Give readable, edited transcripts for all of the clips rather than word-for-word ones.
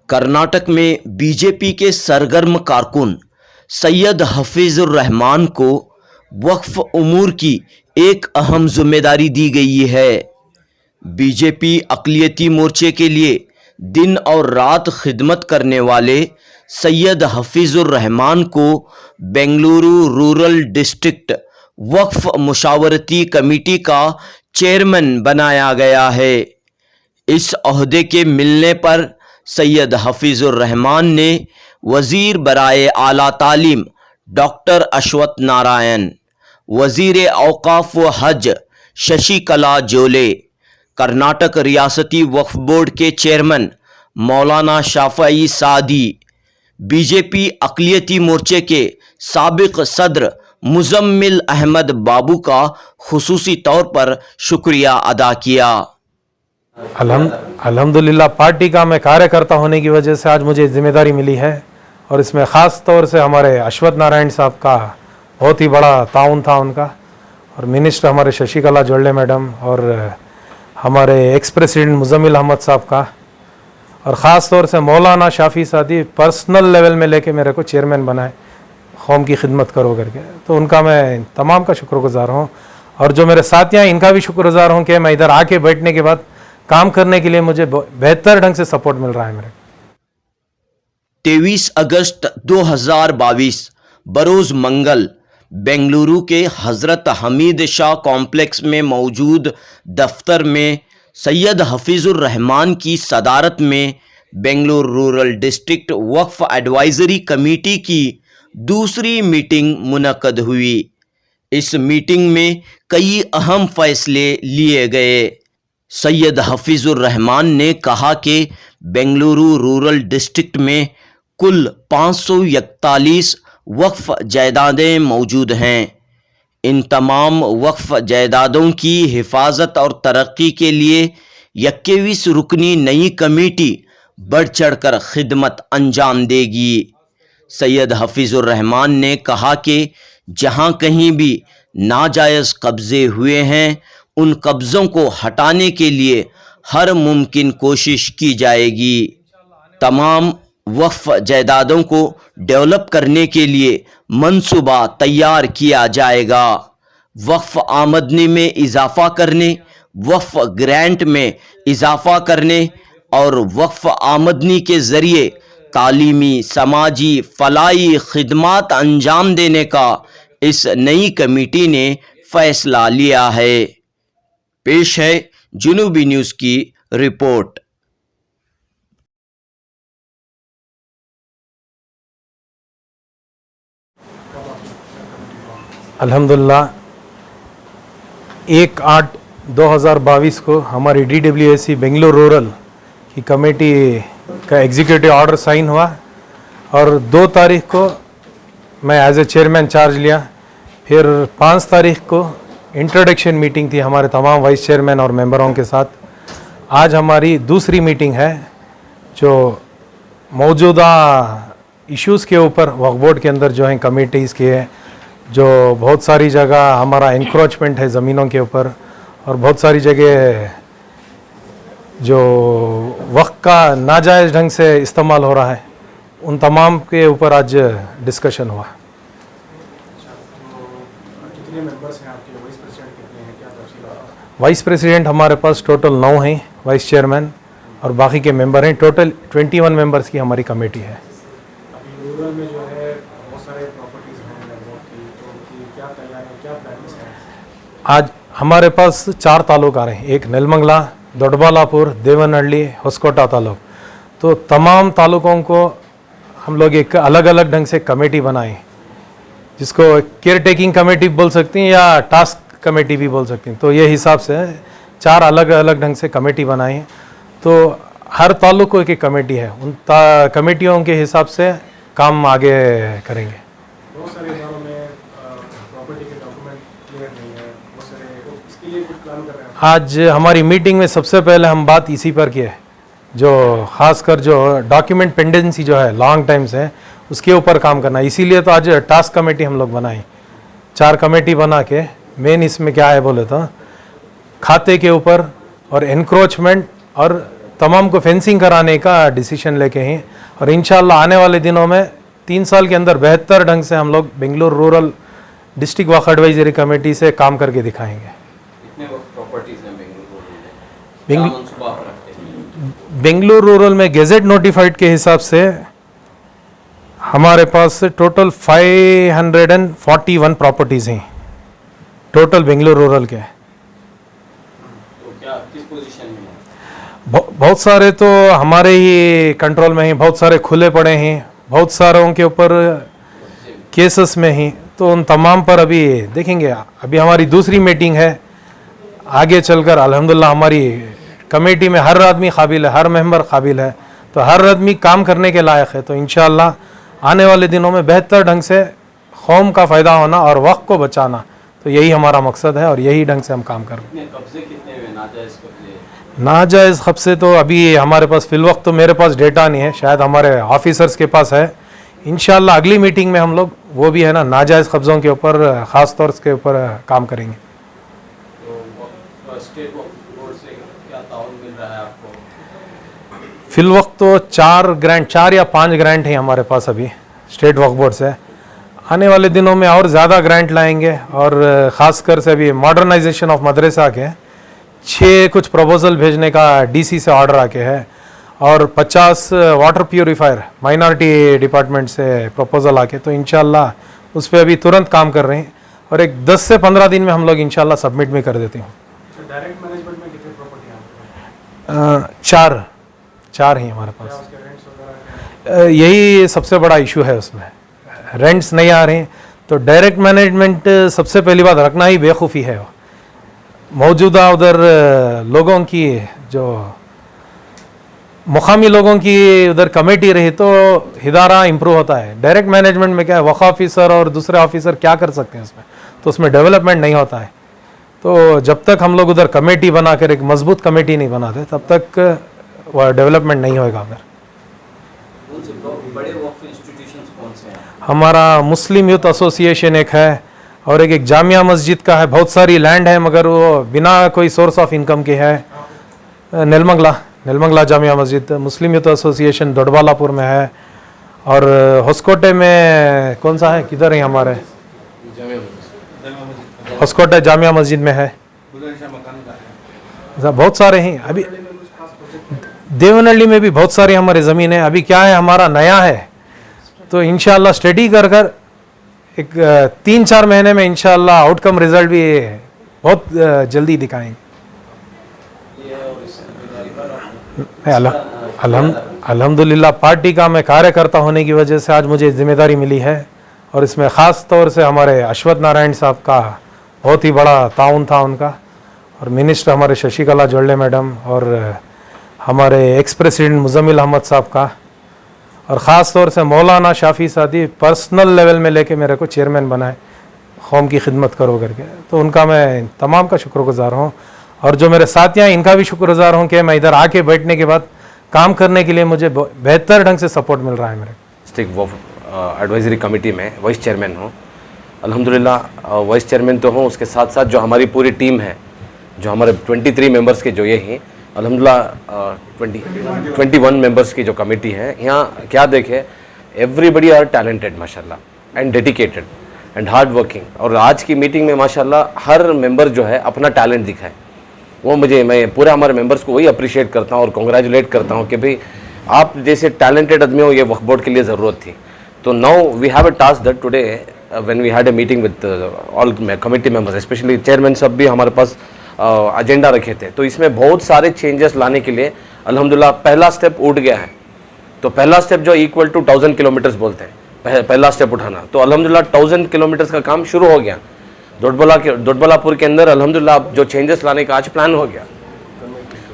कर्नाटक में बीजेपी के सरगर्म कारकुन सैयद हफीजुर रहमान को वक्फ उमूर की एक अहम जिम्मेदारी दी गई है। बीजेपी अक़लियती मोर्चे के लिए दिन और रात खिदमत करने वाले सैयद हफीजुर रहमान को बेंगलुरु रूरल डिस्ट्रिक्ट वक्फ मुशावरती कमेटी का चेयरमैन बनाया गया है। इस ओहदे के मिलने पर सैयद हफीजुर रहमान ने वज़ीर बराए आला तालीम डॉक्टर अश्वथ नारायण, वज़ीर औक़ाफ़ व हज शशिकला जोले, कर्नाटक रियासती वक्फ बोर्ड के चेयरमैन मौलाना शाफ़ई सादी, बीजेपी अक़लियती मोर्चे के साबिक़ सदर मुज़म्मिल अहमद बाबू का खुसूसी तौर पर शुक्रिया अदा किया। अल्हम्दुलिल्लाह पार्टी का मैं कार्यकर्ता होने की वजह से आज मुझे जिम्मेदारी मिली है और इसमें ख़ास तौर से हमारे अश्वथ नारायण साहब का बहुत ही बड़ा ताउन था उनका, और मिनिस्टर हमारे शशिकला जोड़ले मैडम और हमारे एक्स प्रेसिडेंट मुज़म्मिल अहमद साहब का, और ख़ास तौर से मौलाना शाफ़ी सादी पर्सनल लेवल में लेके मेरे को चेयरमैन बनाए कौम की खिदमत करो करके, तो उनका मैं तमाम का शुक्रगुज़ार हूँ। और जो मेरे साथियाँ इनका भी शुक्रगुज़ार हूँ कि मैं इधर आके बैठने के बाद काम करने के लिए मुझे बेहतर ढंग से सपोर्ट मिल रहा है मेरे। 23 अगस्त 2022 बरोज़ मंगल बेंगलुरु के हज़रत हमीद शाह कॉम्प्लेक्स में मौजूद दफ्तर में सैयद हफीजुर रहमान की सदारत में बेंगलुरु रूरल डिस्ट्रिक्ट वक्फ एडवाइज़री कमेटी की दूसरी मीटिंग मुनक़द हुई। इस मीटिंग में कई अहम फैसले लिए गए। सैयद हफीजुर रहमान ने कहा कि बेंगलुरु रूरल डिस्ट्रिक्ट में कुल 541 वक्फ जायदादें मौजूद हैं। इन तमाम वक्फ जायदादों की हिफाजत और तरक्की के लिए 21 रुकनी नई कमेटी बढ़ चढ़कर खिदमत अंजाम देगी। सैयद हफीजुर रहमान ने कहा कि जहां कहीं भी नाजायज़ कब्ज़े हुए हैं उन कब्ज़ों को हटाने के लिए हर मुमकिन कोशिश की जाएगी। तमाम वक्फ जायदादों को डेवलप करने के लिए मंसूबा तैयार किया जाएगा। वक्फ आमदनी में इजाफ़ा करने, वक्फ ग्रांट में इजाफ़ा करने और वक्फ आमदनी के ज़रिए तालीमी, समाजी, फलाही खिदमात अंजाम देने का इस नई कमेटी ने फ़ैसला लिया है। पेश है जुनूबी न्यूज़ की रिपोर्ट। अल्हम्दुलिल्लाह 1/8/2022 को हमारी DWSC बेंगलुरु रूरल की कमेटी का एग्जीक्यूटिव ऑर्डर साइन हुआ और 2 तारीख को मैं एज ए चेयरमैन चार्ज लिया। फिर 5 तारीख को इंट्रोडक्शन मीटिंग थी हमारे तमाम वाइस चेयरमैन और मेंबरों के साथ। आज हमारी दूसरी मीटिंग है जो मौजूदा इश्यूज़ के ऊपर वक्फ बोर्ड के अंदर जो है कमेटीज़ के है, जो बहुत सारी जगह हमारा इंक्रोचमेंट है ज़मीनों के ऊपर और बहुत सारी जगह जो वक्त का नाजायज़ ढंग से इस्तेमाल हो रहा है, उन तमाम के ऊपर आज डिस्कशन हुआ। कितने मेंबर्स हैं आपके? वाइस प्रेसिडेंट कितने हैं? क्या तफसीलात? वाइस प्रेसिडेंट हमारे पास टोटल 9 हैं वाइस चेयरमैन, और बाकी के मेंबर हैं। टोटल 21 मेंबर्स की हमारी कमेटी है। अभी रूरल में जो है बहुत सारे प्रॉपर्टीज़ हैं की, तो उनकी क्या तैयारी, क्या प्लानिंग्स हैं? आज हमारे पास 4 तालुक आ रहे हैं, एक नेलमंगला, दोडबालापुर, देवनहल्ली, होसकोटा तालुक। तो तमाम तालुकों को हम लोग एक अलग अलग ढंग से कमेटी बनाए, जिसको केयर टेकिंग कमेटी बोल सकती हैं या टास्क कमेटी भी बोल सकती हैं। तो ये हिसाब से 4 अलग अलग ढंग से कमेटी बनाई हैं। तो हर ताल्लुक को एक कमेटी है, उन कमेटियों के हिसाब से काम आगे करेंगे। बहुत सारे इदारों में प्रॉपर्टी के डॉक्यूमेंट क्लियर नहीं है, बहुत सारे, इसके लिए कुछ प्लान कर रहे हैं। आज हमारी मीटिंग में सबसे पहले हम बात इसी पर की है, जो ख़ासकर जो डॉक्यूमेंट पेंडेंसी जो है लॉन्ग टाइम से, उसके ऊपर काम करना। इसीलिए तो आज टास्क कमेटी हम लोग बनाई, 4 कमेटी बना के। मेन इसमें क्या है बोले तो खाते के ऊपर और एनक्रोचमेंट और तमाम को फेंसिंग कराने का डिसीजन लेके हैं और इंशाल्लाह आने वाले दिनों में 3 साल के अंदर बेहतर ढंग से हम लोग बेंगलुरु रूरल डिस्ट्रिक्ट वक्फ एडवाइजरी कमेटी से काम करके दिखाएंगे। कितने प्रॉपर्टीज हैं बेंगलुरु में? बेंगलुरु रूरल में गेजेट नोटिफाइड के हिसाब से हमारे पास टोटल 541 प्रॉपर्टीज़ हैं टोटल बेंगलुरु रूरल के। तो क्या किस पोजीशन में है? बहुत सारे तो हमारे ही कंट्रोल में हैं, बहुत सारे खुले पड़े हैं, बहुत सारों के ऊपर केसेस में हैं, तो उन तमाम पर अभी देखेंगे। अभी हमारी दूसरी मीटिंग है, आगे चलकर अल्हम्दुलिल्लाह हमारी कमेटी में हर आदमी काबिल है, हर मेंबर काबिल है, तो हर आदमी काम करने के लायक है। तो इंशाअल्लाह आने वाले दिनों में बेहतर ढंग से कौम का फ़ायदा होना और वक्त को बचाना, तो यही हमारा मकसद है और यही ढंग से हम काम कर रहे हैं। कब्जे कितने हुए नाजायज़ कब्जे? नाजायज़ कब्जे तो अभी हमारे पास फिल वक्त तो मेरे पास डेटा नहीं है, शायद हमारे ऑफिसर्स के पास है। इंशाअल्लाह अगली मीटिंग में हम लोग वो भी है ना नाजायज़ कब्ज़ों के ऊपर ख़ास तौर के ऊपर काम करेंगे। तो स्टेट बोर्ड से क्या ताउन मिल रहा है आपको? फिल वक्त तो 4 या 5 ग्रांट हैं हमारे पास अभी स्टेट वक्फ बोर्ड से। आने वाले दिनों में और ज़्यादा ग्रांट लाएंगे और ख़ासकर से अभी मॉडर्नाइजेशन ऑफ मदरसा के 6 कुछ प्रपोजल भेजने का डीसी से ऑर्डर आके है और 50 वाटर प्यूरीफायर माइनॉरिटी डिपार्टमेंट से प्रपोजल आके, तो इंशाल्लाह उस पर अभी तुरंत काम कर रहे हैं और एक 10 से 15 दिन में हम लोग इंशाल्लाह सबमिट भी कर देते हैं। डायरेक्ट मैनेजमेंट में कितनी प्रॉपर्टी है? 4 हैं हमारे पास। यही सबसे बड़ा इशू है, उसमें रेंट्स नहीं आ रहे हैं, तो डायरेक्ट मैनेजमेंट सबसे पहली बात रखना ही बेवकूफ़ी है। मौजूदा उधर लोगों की जो मुकामी लोगों की उधर कमेटी रही तो इदारा इम्प्रूव होता है। डायरेक्ट मैनेजमेंट में क्या है, वक्फ ऑफिसर और दूसरे ऑफिसर क्या कर सकते हैं उसमें, तो उसमें डेवलपमेंट नहीं होता है। तो जब तक हम लोग उधर कमेटी बनाकर एक मजबूत कमेटी नहीं बनाते तब तक वह डेवलपमेंट नहीं होगा उधर। बड़े वक्फ इंस्टीट्यूशंस कौन से हैं? हमारा मुस्लिम यूथ एसोसिएशन एक है और एक जामिया मस्जिद का है। बहुत सारी लैंड है मगर वो बिना कोई सोर्स ऑफ इनकम के है। नेलमंगला जामिया मस्जिद, मुस्लिम यूथ एसोसिएशन दोडबालापुर में है और होस्कोटे में कौन सा है, किधर है हमारे होस्कोटे जामिया मस्जिद में है। बहुत सारे हैं। अभी देवनहल्ली में भी बहुत सारी हमारी ज़मीन है। अभी क्या है, हमारा नया है तो इंशाल्लाह स्टडी कर कर एक 3-4 महीने में इंशाल्लाह आउटकम रिजल्ट भी बहुत जल्दी दिखाएंगे। अल्हम्दुलिल्लाह पार्टी का मैं कार्यकर्ता होने की वजह से आज मुझे जिम्मेदारी मिली है और इसमें ख़ास तौर से हमारे अश्वथ नारायण साहब का बहुत ही बड़ा ताउन था उनका, और मिनिस्टर हमारे शशिकला जोड़ले मैडम और हमारे एक्स प्रेसिडेंट मुजम्मिल अहमद साहब का, और ख़ास तौर से मौलाना शाफी सादी पर्सनल लेवल में लेके मेरे को चेयरमैन बनाए कौम की खिदमत करो करके, तो उनका मैं तमाम का शुक्रगुजार हूँ। और जो मेरे साथियाँ इनका भी शुक्रगुजार हूँ कि मैं इधर आके बैठने के बाद काम करने के लिए मुझे बेहतर ढंग से सपोर्ट मिल रहा है। मेरे डिस्ट्रिक्ट वक्फ एडवाइजरी कमेटी में वाइस चेयरमैन हूँ। अल्हम्दुलिल्लाह वाइस चेयरमैन तो हूँ, उसके साथ साथ जो हमारी पूरी टीम है, जो हमारे 23 मेंबर्स के जो ये हैं, अल्हम्दुलिल्लाह 21 मेंबर्स की जो कमेटी है, यहाँ क्या देखे एवरीबडी आर टैलेंटेड माशाल्लाह and dedicated and hard working. और आज की मीटिंग में माशाल्लाह हर मेंबर जो है अपना टैलेंट दिखाए, वो मैं पूरा हमारे मेंबर्स को वही अप्रिशिएट करता हूँ और कॉन्ग्रेचुलेट करता हूँ कि भाई आप जैसे टैलेंटेड आदमी हो, ये वक्फ बोर्ड के लिए ज़रूरत थी। तो now we have a task that today when we had a meeting with all committee members, specially chairman सब भी हमारे पास एजेंडा रखे थे। तो इसमें बहुत सारे चेंजेस लाने के लिए अल्हम्दुलिल्लाह पहला स्टेप उठ गया है। तो पहला स्टेप जो इक्वल टू 1000 किलोमीटर्स बोलते हैं, पहला स्टेप उठाना, तो अल्हम्दुलिल्लाह 1000 किलोमीटर्स का काम शुरू हो गया। दोडबलापुर के अंदर अल्हम्दुलिल्लाह जो चेंजेस लाने का आज प्लान हो गया।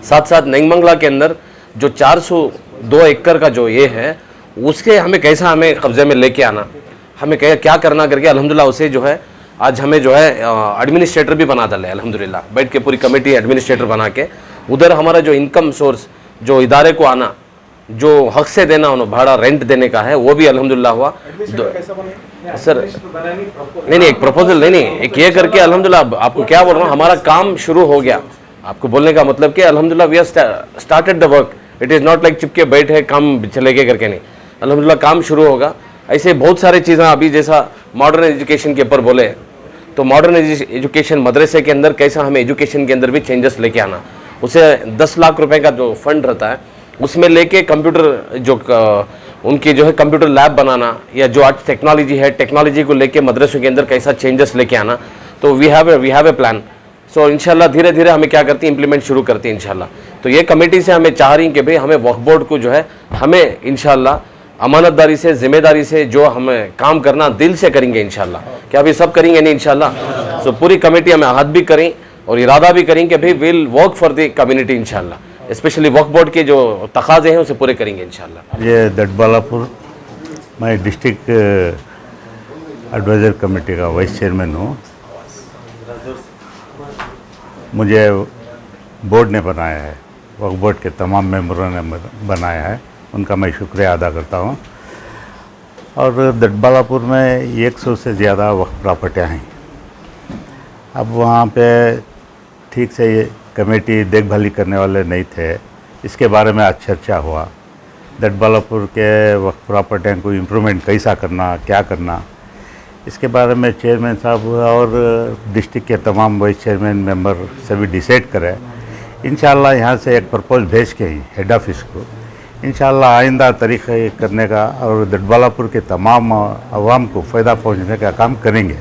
साथ साथ नेलमंगला के अंदर जो 402 एकड़ का जो ये है, उसके हमें हमें कब्जे में लेके आना, हमें क्या करना करके अल्हम्दुलिल्लाह उसे जो है आज हमें जो है एडमिनिस्ट्रेटर भी बना डाले। अल्हम्दुलिल्लाह बैठ के पूरी कमेटी एडमिनिस्ट्रेटर बना के उधर हमारा जो इनकम सोर्स, जो इदारे को आना, जो हक से देना उन्हें भाड़ा रेंट देने का है, वो भी अल्हम्दुलिल्लाह हुआ। सर नहीं एक प्रपोजल नहीं एक ये करके अल्हम्दुलिल्लाह आपको क्या बोल रहा हूँ, हमारा काम शुरू हो गया। आपको बोलने का मतलब कि अल्हम्दुलिल्लाह we are started the work. It is not like चिपके बैठे काम चलेगे करके नहीं, अल्हम्दुलिल्लाह काम शुरू होगा। ऐसे बहुत सारे चीज़ें अभी जैसा मॉडर्न एजुकेशन के ऊपर बोले तो मॉडर्न एजुकेशन मदरसे के अंदर कैसा हमें एजुकेशन के अंदर भी चेंजेस लेके आना, उसे 10 लाख रुपए का जो फंड रहता है उसमें लेके कंप्यूटर जो उनकी जो है कंप्यूटर लैब बनाना, या जो आज टेक्नोलॉजी है टेक्नोलॉजी को लेके मदरसों के अंदर कैसा चेंजेस लेके आना, तो वी हैव ए प्लान। सो इंशाल्लाह धीरे धीरे हमें क्या करती है इम्प्लीमेंट शुरू करती है इंशाल्लाह। तो ये कमेटी से हमें चाह रही कि भाई हमें वक्फ बोर्ड को जो है हमें इंशाल्लाह अमानतदारी से जिम्मेदारी से जो हमें काम करना दिल से करेंगे इंशाल्लाह। क्या अभी सब करेंगे नहीं इंशाल्लाह। सो पूरी कमेटी हमें हाथ भी करें और इरादा भी करें कि भाई will work for the community इंशाल्लाह। स्पेशली वक्फ बोर्ड के जो तकाजे हैं उसे पूरे करेंगे इंशाल्लाह। ये दटबालापुर मैं डिस्ट्रिक्ट एडवाइज़र कमेटी का वाइस चेयरमैन हूँ। मुझे बोर्ड ने बनाया है, वक्फ बोर्ड के तमाम मेंबरों ने बनाया है, उनका मैं शुक्रिया अदा करता हूँ। और दटबालापुर में 100 से ज़्यादा वक्फ प्रॉपर्टियाँ हैं। अब वहाँ पे ठीक से ये कमेटी देखभाली करने वाले नहीं थे, इसके बारे में आज चर्चा हुआ। दटबालापुर के वक्फ प्रॉपर्टियों को इम्प्रूवमेंट कैसा करना, क्या करना, इसके बारे में चेयरमैन साहब और डिस्ट्रिक्ट के तमाम वाइस चेयरमैन मेंबर सभी डिसाइड करें। इंशाल्लाह यहाँ से एक प्रपोज भेज के ही हेड ऑफिस को इंशाल्लाह आइंदा तरीक़े करने का और दटबालापुर के तमाम अवाम को फ़ायदा पहुँचने का काम करेंगे।